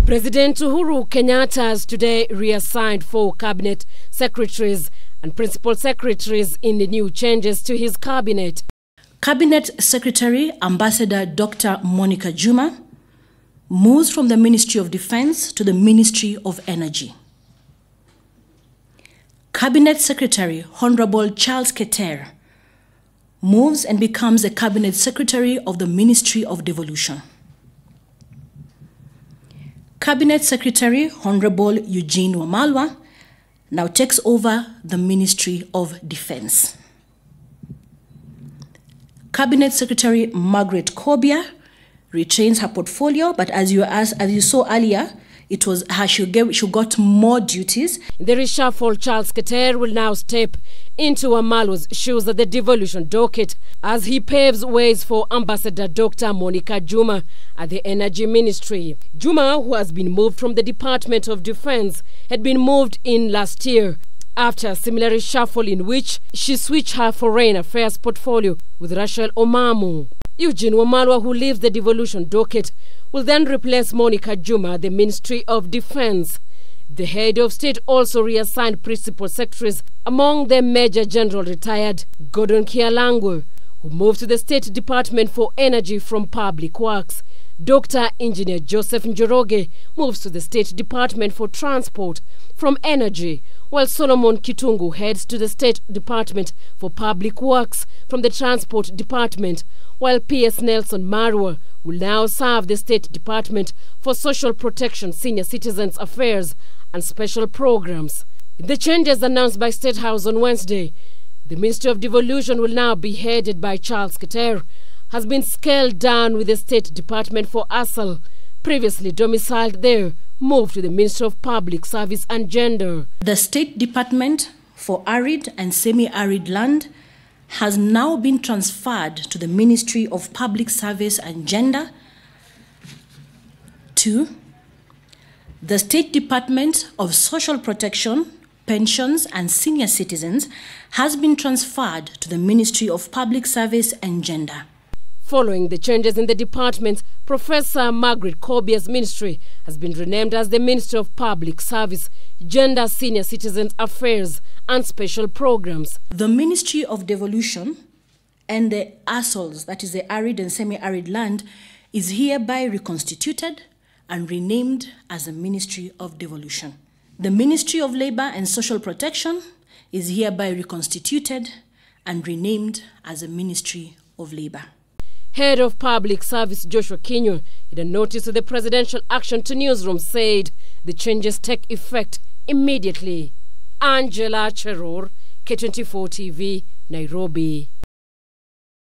President Uhuru Kenyatta has today reassigned 4 cabinet secretaries and principal secretaries in the new changes to his cabinet. Cabinet Secretary Ambassador Dr. Monica Juma moves from the Ministry of Defense to the Ministry of Energy. Cabinet Secretary Honorable Charles Keter moves and becomes the Cabinet Secretary of the Ministry of Devolution. Cabinet Secretary Honorable Eugene Wamalwa now takes over the Ministry of Defense. Cabinet Secretary Margaret Kobia retains her portfolio, but as you saw earlier, it was her she got more duties. In the reshuffle, Charles Keter will now step into Wamalwa's shoes at the devolution docket as he paves ways for Ambassador Dr. Monica Juma at the Energy Ministry. Juma, who has been moved from the Department of Defense, had been moved in last year after a similar reshuffle in which she switched her foreign affairs portfolio with Rachel Omamu. Eugene Wamalwa, who leaves the devolution docket, will then replace Monica Juma at the Ministry of Defense. The head of state also reassigned principal secretaries, among them Major General retired Gordon Kihalangwa, who moved to the State Department for Energy from Public Works. Dr. Engineer Joseph Njoroge moves to the State Department for Transport from Energy, while Solomon Kitungu heads to the State Department for Public Works from the Transport Department, while P.S. Nelson Marwa will now serve the State Department for Social Protection, Senior Citizens Affairs and Special Programs. The changes announced by State House on Wednesday, the Ministry of Devolution will now be headed by Charles Keter, has been scaled down with the State Department for ASAL, previously domiciled there, moved to the Ministry of Public Service and Gender. The State Department for Arid and Semi-Arid Land has now been transferred to the Ministry of Public Service and Gender. 2. The State Department of Social Protection, Pensions and Senior Citizens has been transferred to the Ministry of Public Service and Gender. Following the changes in the department, Professor Margaret Kobia's ministry has been renamed as the Ministry of Public Service, Gender, Senior Citizens Affairs and Special Programs. The Ministry of Devolution and the ASOLs, that is the Arid and Semi-Arid Land, is hereby reconstituted and renamed as the Ministry of Devolution. The Ministry of Labor and Social Protection is hereby reconstituted and renamed as the Ministry of Labor. Head of Public Service Joshua Kinyo, in a notice to the Presidential Action to Newsroom, said the changes take effect immediately. Angela Cheror, K24 TV, Nairobi.